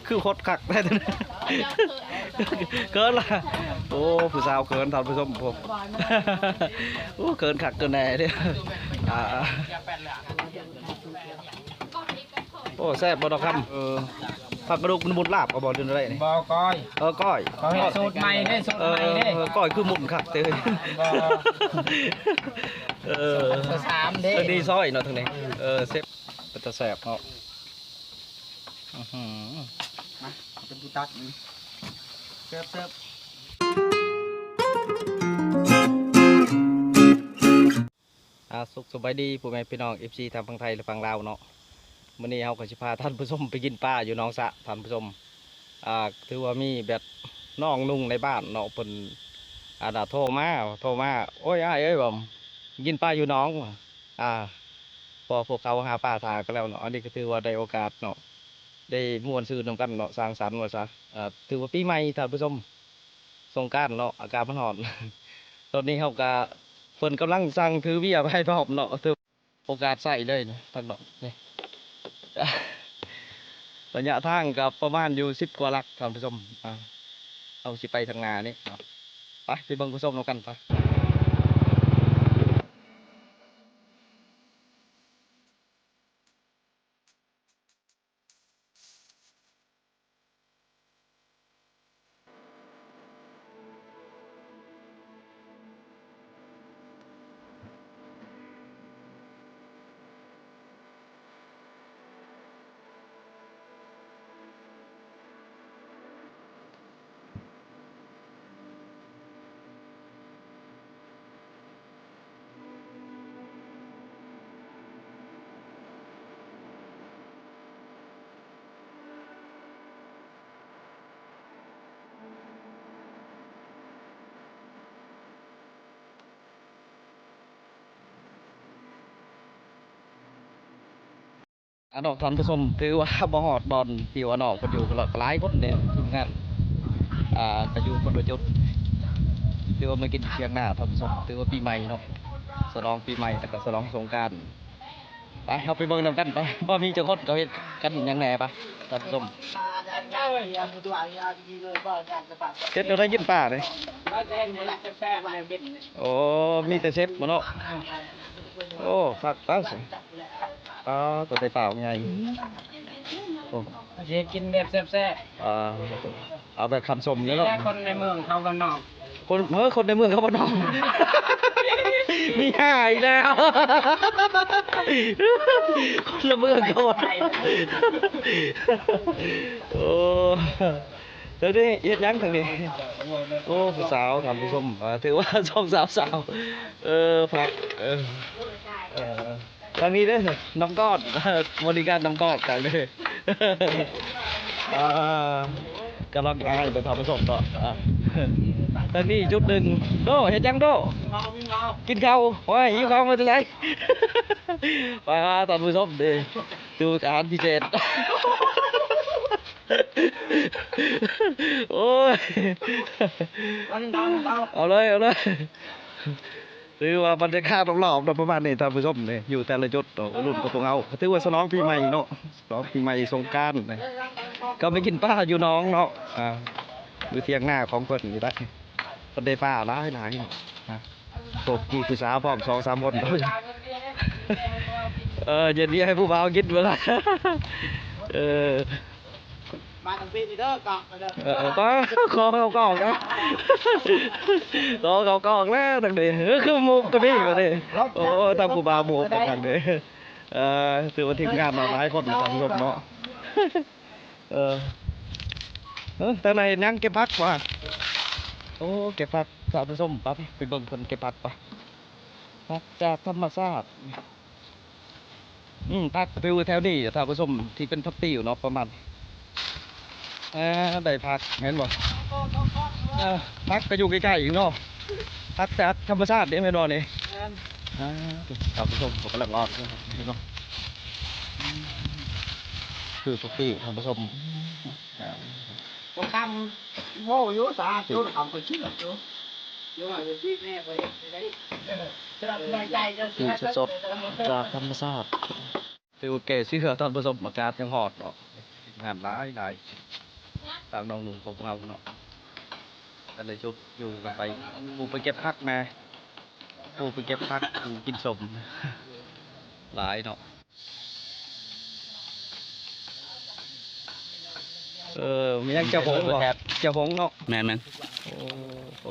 คือโคตรคักได้เลยเกินละโอ้ผู้สาวเกินท่านผู้ชมผมโอ้เกินคักเกินแน่เนี่ยโอ้แซ่บบ่ดอกคำผักกระดูกมันมุนลาบก็บ่เดือนอะไรนี่บ่ก้อยก้อยสูตรใหม่เด้สูตรใหม่เด้ก้อยคือมุนคักเต้สามเด้ดีซอยเนาะทางนี้เซฟเป็นตะแซ่บเนาะมาเป็นปูตักเสิร์ฟสุขสบายดีผู้แม่พี่น้อง FC ทางฝั่งไทยและฝั่งลาวเนาะมื้อนี้เฮาก็สิพาท่านผู้ชมไปกินปลาอยู่หนองสะท่านผู้ชมถือว่ามีแบบน้องนุ่งในบ้านเนาะเพิ่นโทรมาโอ้ยอ้ายเอ้ยบ่กินปลาอยู่หนองพอพวกเขาหาปลาทาก็แล้วเนาะอันนี้ก็ถือว่าได้โอกาสเนาะได้ม่วนซื่นนำกันเนาะสร้างสรรค์ว่าซะถือว่าปีใหม่ท่านผู้ชมสงกรานต์เนาะอากาศมันร้อน ตอนนี้เฮาก็เพิ่นกำลังสั่งถือเบียร์ไปให้พร้อมเนาะถือโอกาสใส่เลยนะท่านเนาะนี่ ระยะทางกับประมาณอยู่10 กว่าลักท่านผู้ชมเอาสิไปทางนานี่เนาะไปเบิ่งผู้ชมนำกันไปนอกท่านผู้ชมถือว่าบ่ฮอดบอลที่ว่านอกคนอยู่หลายคนเนี่ยทีมงานก็อยู่คนละจุดถือว่ามากินเชียงหน้าท่านผู้ชมถือว่าปีใหม่เนาะฉลองปีใหม่แล้วก็ฉลองสงกรานต์ไปเอาไปเบิ่งนำกันไปบ่มีเจ้าคนเขาเฮ็ดกันหยังแหน่ปะท่านผู้ชมเฮ็ดอะไรกินปลาเลยโอ้มีแต่เชฟบ่เนาะโอ้ฟักปลาสิตัวใส่เปล่าไงโอ้เชฟกินแบบแซ่บเอาแบบคำชมเนี่ยเนาะคนในเมืองเขาบ้านนอกคนในเมืองเขาบ้านนอกมีหายแล้วคนละเมืองเขาโอ้เดี๋ยวนี้เย็ดยั้งทางนี้โอ้ผู้สาวทำผู้ชมถือว่าช่องสาวผักทางนี้เด้อน้ำก้อนบริการน้ำก้อนกันเลยกำลังกายไปทำผสมต่อทางนี้จุดหนึ่งโดเห็นยังโดกินข้าวโอ้ยหิวข้าวมาจะไรไปตอนผสมดิดูอาหารพิเศษโอ้ยเอาเลยถือว่าบรรยากาศรอบๆประมาณนี้ท่านผู้ชมเนี่ยอยู่แต่ละจุดรุ่นก็ต้องเอาถือว่าฉลองปีใหม่เนาะฉลองปีใหม่สงกรานต์ก็ไปกินปลาอยู่น้องเนาะดูเทียงหน้าของคนอยู่ได้คนได้ปลาหลายตกกี่ผู้สาวพร้อม2-3 คนเย็นนี้ให้ผู้บ่าวกินเวลามาทางพี่เด้อกอกเด้อก็ขอเขากอกนะเขากอกแล้วต่างเดียคือมุกตัวนี้มาเลยโอ้ตามผู้บ่าวมุกต่างเดียถือว่าทีมงานมาหลายคนทำรวมเนาะแต่ไหนยังเก็บผักว่ะโอ้เก็บผักสาวผสมปั๊บไปเบิ่งคนเก็บผักปะผักจากธรรมชาติผักฟิวแถวนี้สาวผสมที่เป็นผักติ๋วเนาะประมาณได้พักเห็นบ่พักก็อยู่ใกล้ๆอีกเนาะพักจากธรรมชาติเด้ไม่รอนี่ครับผู้ชมผมกำลังรอดเนาะคือปกติท่านผู้ชมผมทำโม่ยุ่สาจุดทำคนชื่อจุดยุ่งอะไรที่แน่ไปได้คือสดจากธรรมชาติฟิวเกศเสื้อท่านผู้ชมอากาศยังหอดเนาะ งานหลายตามน้องหนุ่มของเราเนาะก็เลยชุบอยู่กันไปปูไปเก็บผักมาปูไปเก็บผักปูกินสมหลายเนาะมียังเจ้าผงบ่เจ้าผงเนาะแมนโอ้โห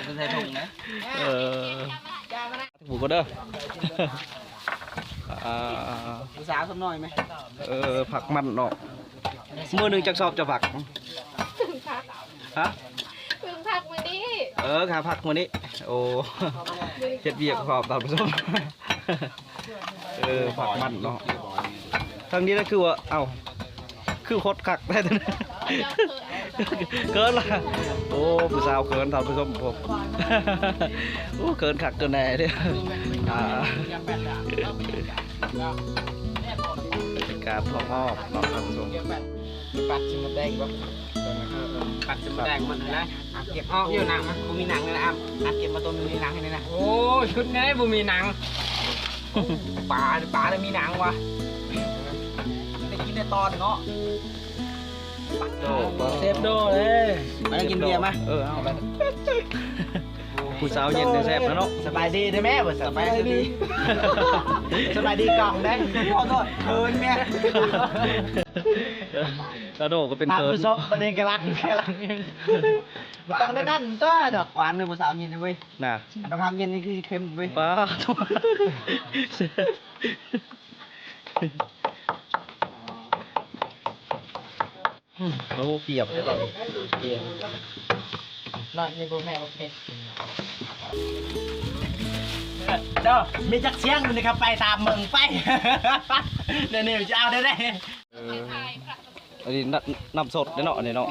เป็นแทนทงนะผูก็เด้อสาวสักหน่อยไหมผักมันเนาะมือหนึ่งจักสอบจะผักฮะเพิ่งพักมาดิค่ะผักมือนี้โอ้เจ็ดเบียกขอบตามผสมผักมันเนาะทางนี้ก็คือว่าคือโคตรคักได้ทั้งนั้นเกินละโอ้ผู้สาวเกินทำผสมผมโอ้เกินคักเกินแน่เนี่ยเป็นการทอดเนาะทำผสมปัดชิมแดงบ่ปัดชิมแดงมันนะเก็บออกอยู่หนังมันบ่มีหนังเลยนะอัดเก็บมาตัวนึงมีหนังให้นะโอ้ชุดนี้บ่มีหนังปลาได้มีหนังวะได้กินในตอนเนาะเซฟโดเลยมากินเบียร์มาเอาไปผู้สาวเย็นได้แซ่บแล้วเนาะสบายดีได้ไหมบ่สบายดีสบายดีกล่องได้ขอโทษเคินแม่กระโดดก็เป็นเคินซบประเด็นกระลังต้องได้นั่นตัวดอกหวานเลยผู้สาวเย็นนะเว้ยน่ะต้องทำเย็นนี่คือเค็มเว้ยป้าโอ้เปียบเลยนอนนี่กูแม่โอเคเด้อมีจักเสียงมันนะครับไปตามเมืองไปเดี๋ยวนี้จะเอาได้อันนี้น้ำสดเนาะอันนี้เนาะ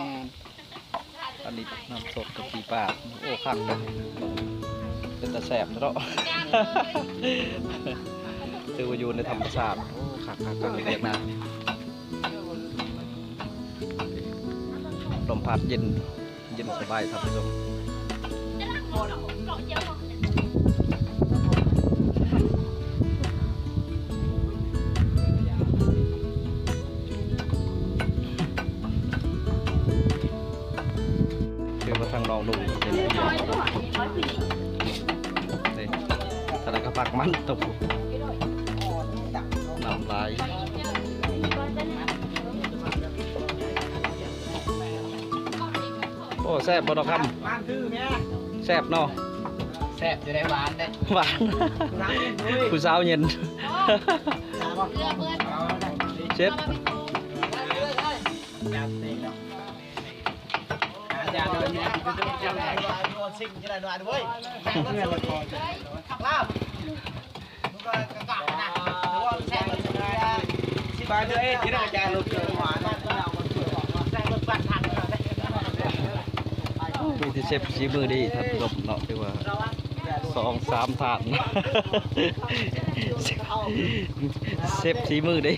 อันนี้น้ำสดกับปีปลาโอ้คักเป็นตะแสบเนาะคือว่าอยู่ในธรรมชาติโอ้คักกันเรียกนะลมพัดเย็นสบายท่านผู้ชมคือว่าทางน้องดูเป็นนี่แต่ละกระปักมันตกน้ำลายโอ้แซ่บบ่ดอกคำแซ่บเนาะแซ่บจะได้หวานได้หวานผู้สาวเย็นเชฟไปเลยที่เราจะลุกเกินหวานมีที่เชฟชี้มือดีท่านผู้ชมเนาะที่ว่า2-3 ถาดเชฟชี้มือดี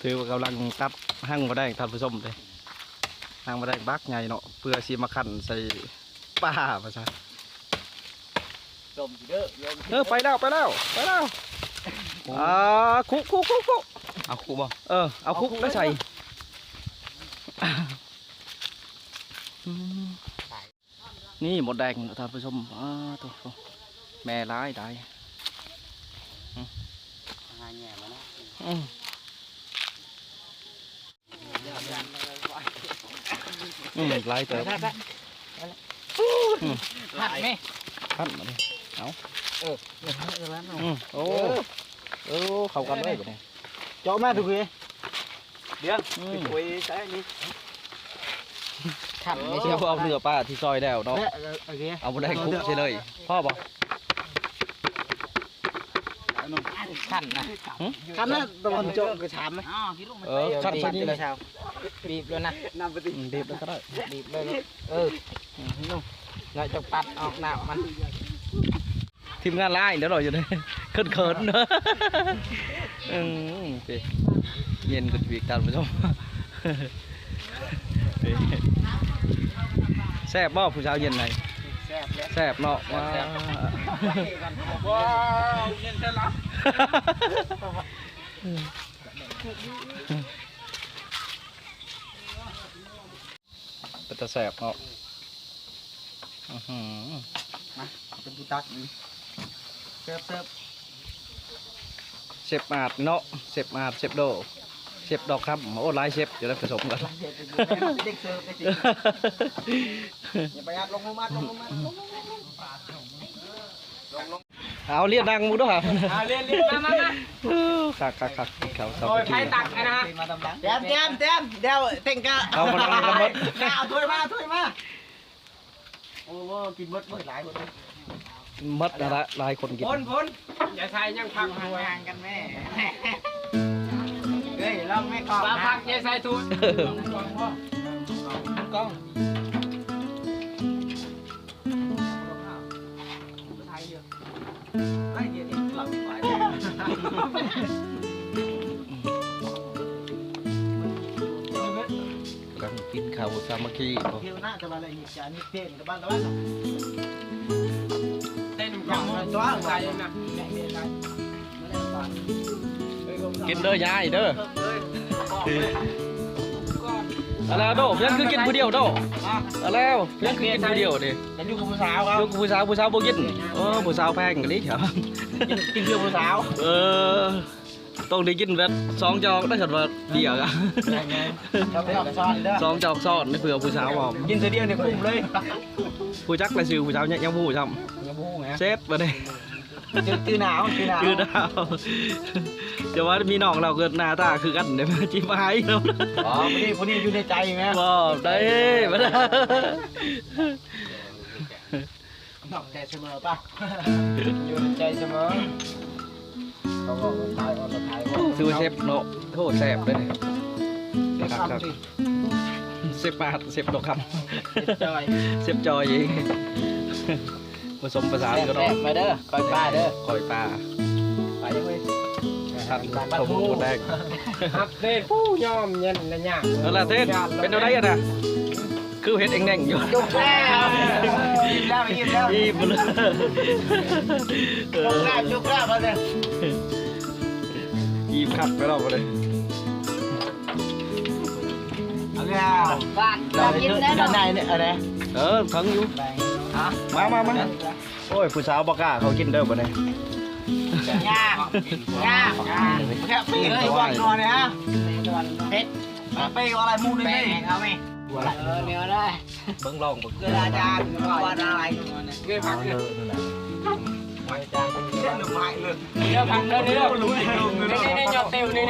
ถือว่ากำลังตัดหั่งมาได้ท่านผู้ชมเลยหั่งมาได้บักไงเนาะเพื่อซีมาขันใส่ป้าภาษาไปแล้วคุกเอาคุกบ่เอาคุกแล้วใส่นี่หมดแดงท่านผู้ชมตัวแม่ร้ายได้ร้ายเติมผัดไหมผัดมาดิเอาโอ้เข้ากันเลยแบบนี้โจ้แม่ถูกไหมเดี๋ยวคุยใช้นี่ขันไม่ใช่เอาเรือป้าที่ซอยแล้วเนาะเอาไปได้คุกใช่เลยพ่อบอกขันนะตอนโจ้กระชามไหมขันใช่นี่เลยบีบเลยนะบีบแล้วก็ได้บีบเลยเราจะปัดออกหน้ามันทีมงานไล่เดี๋ยวเราอยู่เลยเขินเนอะเย็นกันวีกตามผู้ชม แซ่บบ่ผู้สาวเย็นไหน แซ่บแล้ว แซ่บเนาะว้า ว้าวเย็นเท่าไหร่ เป็นตาแซ่บเนาะอื้อหือ มาเป็นผู้ตักนี่เสิร์ฟ เชฟอาดเนาะเชฟอาดเชฟโดเชฟดอกครับโอ้หลายเชฟอยู่แล้วผสมกัน เด็กเสิร์ฟไปสิอย่าไปอัดลงมาลงมา เอาเรียนดังมุกด้วยครับ เรียนมา คักเขา โอ้ยใครตักนะฮะ มาตำดังเต็มเดี๋ยวเต็งกะ เอามันกันหมด เอาถ้วยมาโอ้โหกินหมดหลายคน มัดนะละหลายคนกิน พ้นอย่าใส่ยังพักหัว ห่างกันแม่เฮ้ยลองไม่กรอบ ปลา นะ พักอย่าใส่ทุน กล้อง ไม่เดี๋ยวนี้หลับไป กำลังกินข้าวสามัคคี เที่ยวหน้าจะมาอะไรอีกจานนี้เต้นกับบ้าน เต้นกล่องใส่นะ กินเด้อยายเด้ออะไรโดเพียงคือกินผู้เดียวโดอะไรเพียงคือกินผู้เดียวดิ จะอยู่กับผู้สาวครับ อยู่กับผู้สาวบ่กินผู้สาวแพงกันนี่เหรอ กินเพื่อผู้สาว ต้องได้กินแบบ2 จอกได้กันว่าเดียวกัน เราไปออกซ้อนเด้อ 2 จอกซ้อนนี่เผื่อผู้สาวบอก กินเสียเดียวเนี่ยคุ้มเลย ผู้จักเลยชื่อผู้สาวยังผู้จ อย่าพูดไง ำเซตมาเลย คือหนาว คือดาวจะว่ามีน้องเราเกิดหน้าตาคือกันเดี๋ยวมาจิ้มหายแล้ว อ๋อพอดีอยู่ในใจไหม ว้าวได้มาได้ นอกใจเสมอป่ะอยู่ในใจเสมอเขาบอกว่าตายออนตาย ซื้อเชฟโนโทษแซ่บเลย ครับสิ เซฟมาเซฟดอกค จอย ำเซฟจอยเองผสมผสานกัน แซ่บมาเด้อคอยป้าเด้อ คอยปลา ไปยังไง ทันผมหมดแดง อัปเดตผู้ยอมเย็นนะเนี่ย นั่นแหละเต้นเป็นอะไรอ่ะนะคือเห็ดเองแดงอยู่ จุกแล้วยิ้มแล้ว อีบเลย จุกแล้วมาเลย อีบขัดไปเราเลย เอาแล้วบ้านเรากินได้ไหนเนี่ยอะไร ทั้งอยู่ ฮะ มาโอ้ยผู้สาวบอกกล้าเขากินเด้อบ่เนี่ย ย่าแค่ปีเลยวันนอนเนี่ยฮะเฮ็ดไปอะไรมูนี่นี่เอาไหมเดี๋ยวได้ เบิ้งลองเบิ้ง เกิดอาจารย์ว่าอะไร เกี่ยวผักเนี่ย อาจารย์เล่นหรือไม่เลย เกี่ยวผักเดี๋ยวนี่ยอดเตียวนี่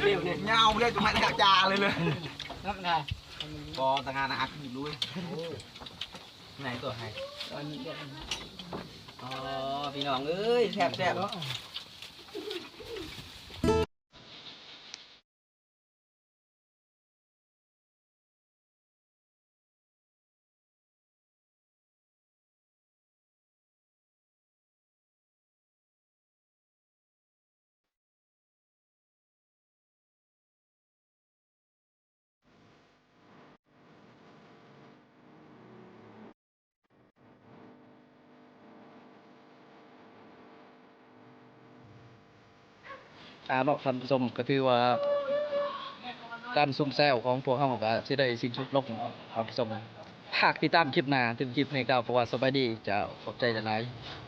เตียวนี่ เงาเลยจะมาอาจารย์เลยนั่นไงพอต่างงานอาคือรู้ไหนตัวให้อ๋อพี่น้องเอ้ยแซ่บเนาะท่านผู้ชมก็ถือว่าการซุ่มแซวของพวกเขาก็สิได้สิ้นสุดลงครับผู้ชมหากติดตามคลิปหน้าถึงคลิปนี้ก็เพราะว่าสบายดีจะขอบใจหลายๆ